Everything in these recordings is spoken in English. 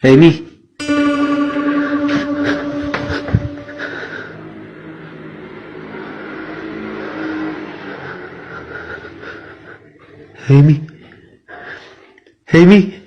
Amy? Amy? Amy?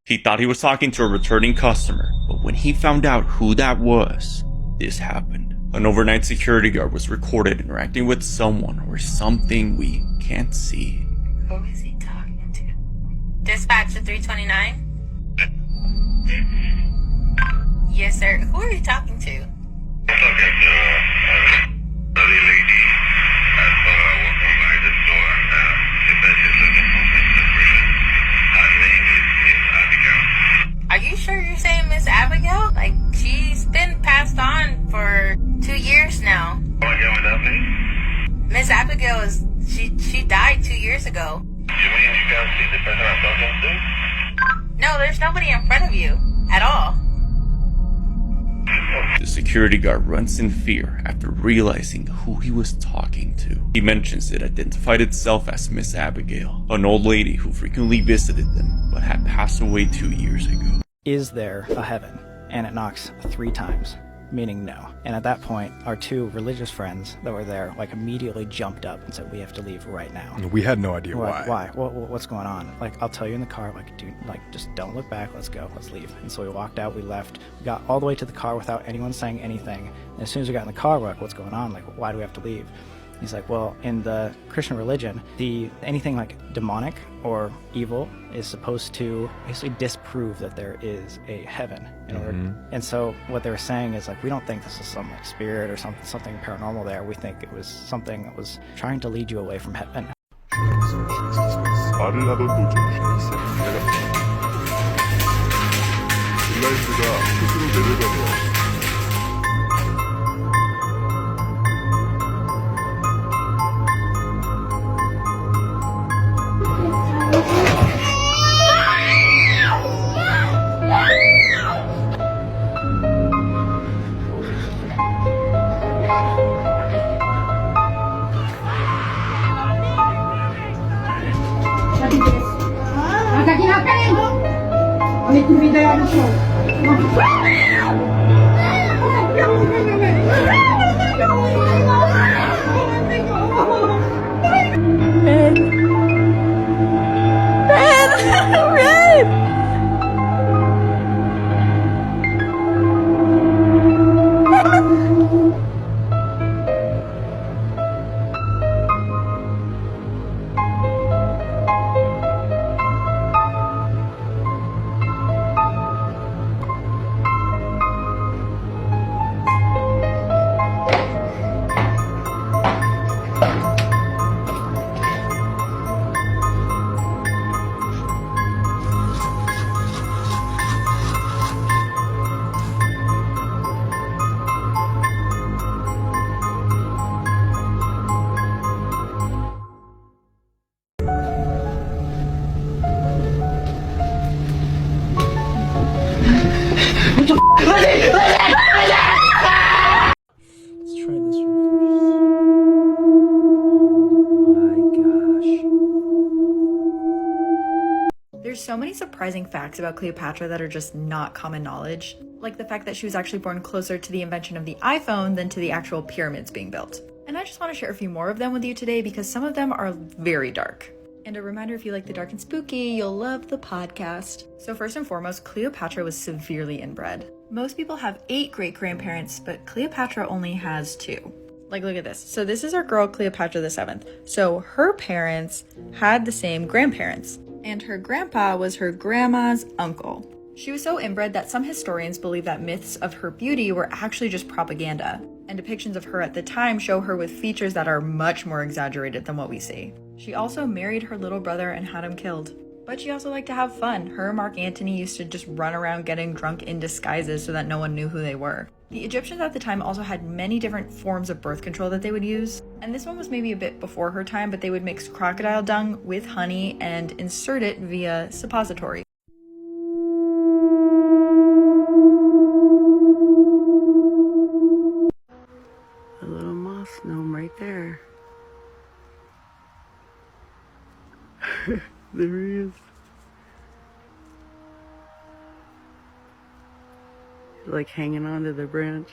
He thought he was talking to a returning customer, but when he found out who that was, this happened. An overnight security guard was recorded interacting with someone or something we can't see. Who is he talking to? Dispatch to 329? Yes, sir. Who are you talking to? I'm talking to a lady. I saw her walking by the store. She said she's looking for Mr. Green. Her name is Miss Abigail. Are you sure you're saying Miss Abigail? Like, she's been passed on for 2 years now. Come again with that, please? Miss Abigail she died 2 years ago. You mean you can't see the person I'm talking to? No, there's nobody in front of you. At all. The security guard runs in fear after realizing who he was talking to. He mentions it identified itself as Miss Abigail, an old lady who frequently visited them but had passed away 2 years ago. Is there a heaven? And it knocks 3 times, meaning no. And at that point, our 2 religious friends that were there immediately jumped up and said, we have to leave right now. We had no idea why. Why? What's going on? I'll tell you in the car, dude, just don't look back, let's go, let's leave. And so we walked out, we left, we got all the way to the car without anyone saying anything. And as soon as we got in the car, we're like, what's going on? Why do we have to leave? He's like, well, in the Christian religion, anything demonic or evil is supposed to basically disprove that there is a heaven in order. And so what they were saying is we don't think this is some spirit or something paranormal there. We think it was something that was trying to lead you away from heaven. 말을 하던 도중 블라인드가 스스로 내려가며 There's so many surprising facts about Cleopatra that are just not common knowledge, like the fact that she was actually born closer to the invention of the iPhone than to the actual pyramids being built. And I just want to share a few more of them with you today because some of them are very dark. And a reminder, if you like the dark and spooky, you'll love the podcast. So first and foremost, Cleopatra was severely inbred. Most people have 8 great-grandparents, but Cleopatra only has 2. Look at this. So this is our girl Cleopatra VII. So her parents had the same grandparents, and her grandpa was her grandma's uncle. She was so inbred that some historians believe that myths of her beauty were actually just propaganda, and depictions of her at the time show her with features that are much more exaggerated than what we see. She also married her little brother and had him killed. But she also liked to have fun. Her and Mark Antony used to just run around getting drunk in disguises so that no one knew who they were. The Egyptians at the time also had many different forms of birth control that they would use. And this one was maybe a bit before her time, but they would mix crocodile dung with honey and insert it via suppository. A little moss gnome right there. There he is. He's like hanging onto the branch.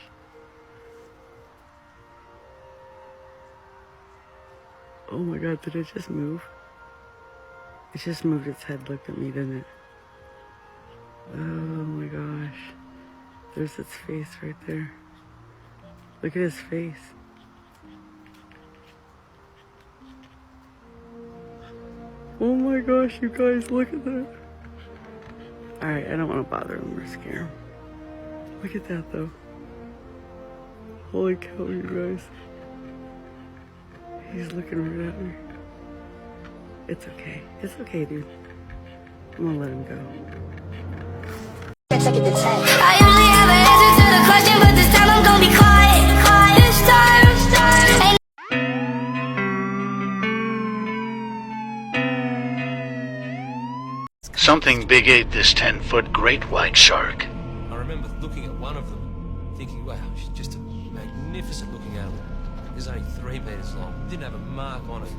Oh my god, did it just move? It just moved its head, looked at me, didn't it? Oh my gosh. There's its face right there. Look at his face. Oh my gosh, you guys, look at that. Alright, I don't want to bother him or scare him. Look at that though. Holy cow, you guys. He's looking right at me. It's okay. It's okay, dude. I'm gonna let him go. I only have an answer to the question, but this time I'm gonna be quiet. This time. Something big ate this 10-foot great white shark. I remember looking at one of them, thinking, wow, she's just a magnificent looking animal. It was only 3 meters long, didn't have a mark on it.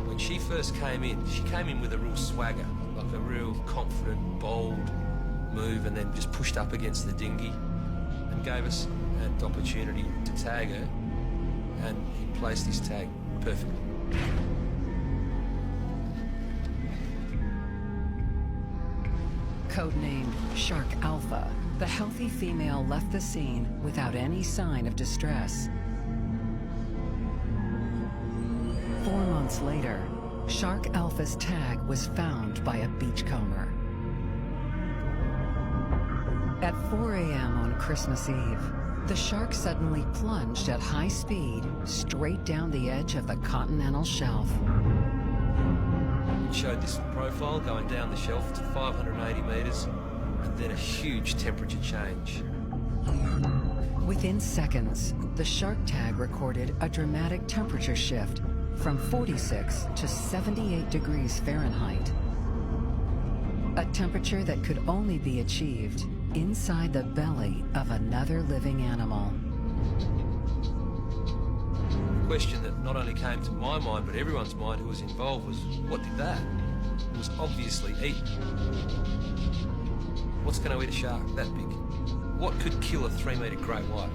When she first came in, she came in with a real swagger, like a real confident, bold move, and then just pushed up against the dinghy and gave us an opportunity to tag her, and he placed his tag perfectly. Codenamed Shark Alpha, the healthy female left the scene without any sign of distress. 4 months later, Shark Alpha's tag was found by a beachcomber. At 4 a.m. on Christmas Eve, the shark suddenly plunged at high speed straight down the edge of the continental shelf. It showed this profile going down the shelf to 580 meters, and then a huge temperature change. Within seconds, the shark tag recorded a dramatic temperature shift from 46 to 78 degrees Fahrenheit. A temperature that could only be achieved inside the belly of another living animal. The question that not only came to my mind, but everyone's mind who was involved was, what did that? It was obviously eaten. What's going to eat a shark that big? What could kill a 3-meter great white?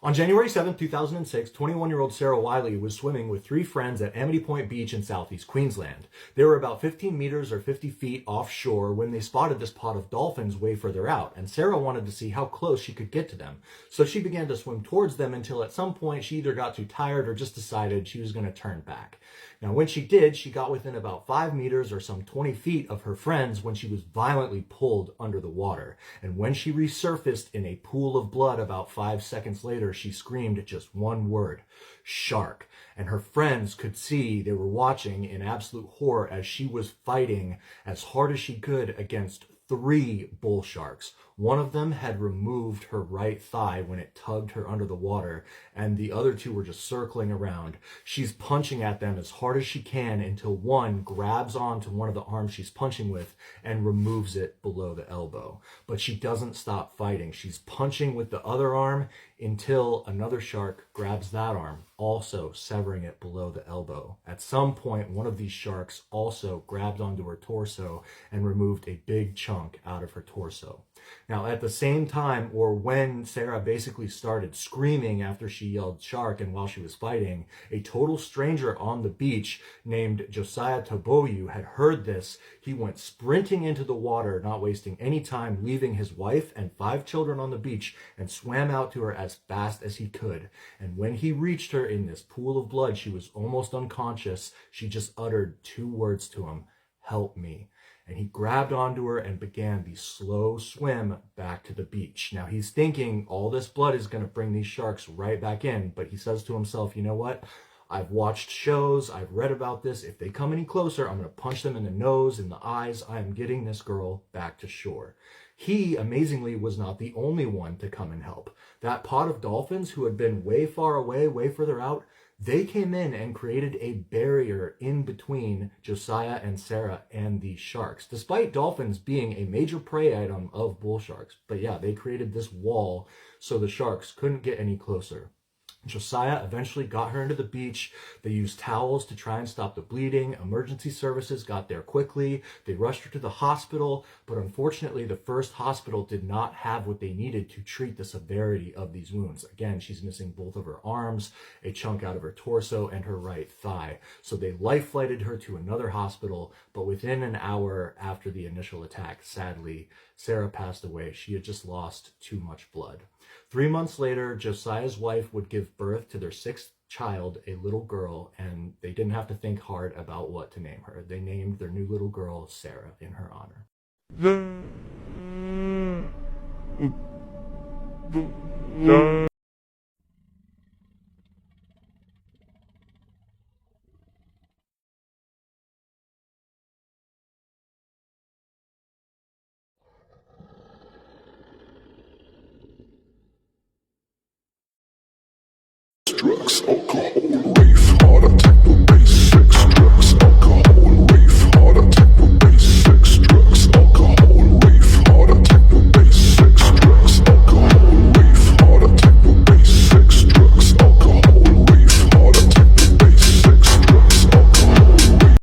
On January 7, 2006, 21-year-old Sarah Wiley was swimming with 3 friends at Amity Point Beach in southeast Queensland. They were about 15 meters or 50 feet offshore when they spotted this pod of dolphins way further out, and Sarah wanted to see how close she could get to them. So she began to swim towards them until at some point she either got too tired or just decided she was going to turn back. Now, when she did, she got within about 5 meters or some 20 feet of her friends when she was violently pulled under the water. And when she resurfaced in a pool of blood about 5 seconds later, she screamed just one word: shark. And her friends could see, they were watching in absolute horror as she was fighting as hard as she could against 3 bull sharks. One of them had removed her right thigh when it tugged her under the water, and the other 2 were just circling around. She's punching at them as hard as she can until one grabs onto one of the arms she's punching with and removes it below the elbow. But she doesn't stop fighting. She's punching with the other arm until another shark grabs that arm, also severing it below the elbow. At some point, one of these sharks also grabbed onto her torso and removed a big chunk out of her torso. Now, at the same time, or when Sarah basically started screaming after she yelled shark and while she was fighting, a total stranger on the beach named Josiah Toboyu had heard this. He went sprinting into the water, not wasting any time, leaving his wife and 5 children on the beach, and swam out to her as fast as he could. And when he reached her in this pool of blood, she was almost unconscious. She just uttered 2 words to him: "Help me." And he grabbed onto her and began the slow swim back to the beach. Now he's thinking all this blood is going to bring these sharks right back in, but he says to himself, you know what? I've watched shows, I've read about this. If they come any closer, I'm going to punch them in the nose, in the eyes. I am getting this girl back to shore. He, amazingly, was not the only one to come and help. That pod of dolphins, who had been way far away, way further out, they came in and created a barrier in between Josiah and Sarah and the sharks, despite dolphins being a major prey item of bull sharks. But yeah, they created this wall so the sharks couldn't get any closer. Josiah eventually got her into the beach. They used towels to try and stop the bleeding. Emergency services got there quickly. They rushed her to the hospital, but unfortunately the first hospital did not have what they needed to treat the severity of these wounds. Again, she's missing both of her arms, a chunk out of her torso, and her right thigh. So they life-flighted her to another hospital, but within an hour after the initial attack, sadly, Sarah passed away. She had just lost too much blood. 3 months later, Josiah's wife would give birth to their sixth child, a little girl, and they didn't have to think hard about what to name her. They named their new little girl Sarah in her honor. Drugs, alcohol,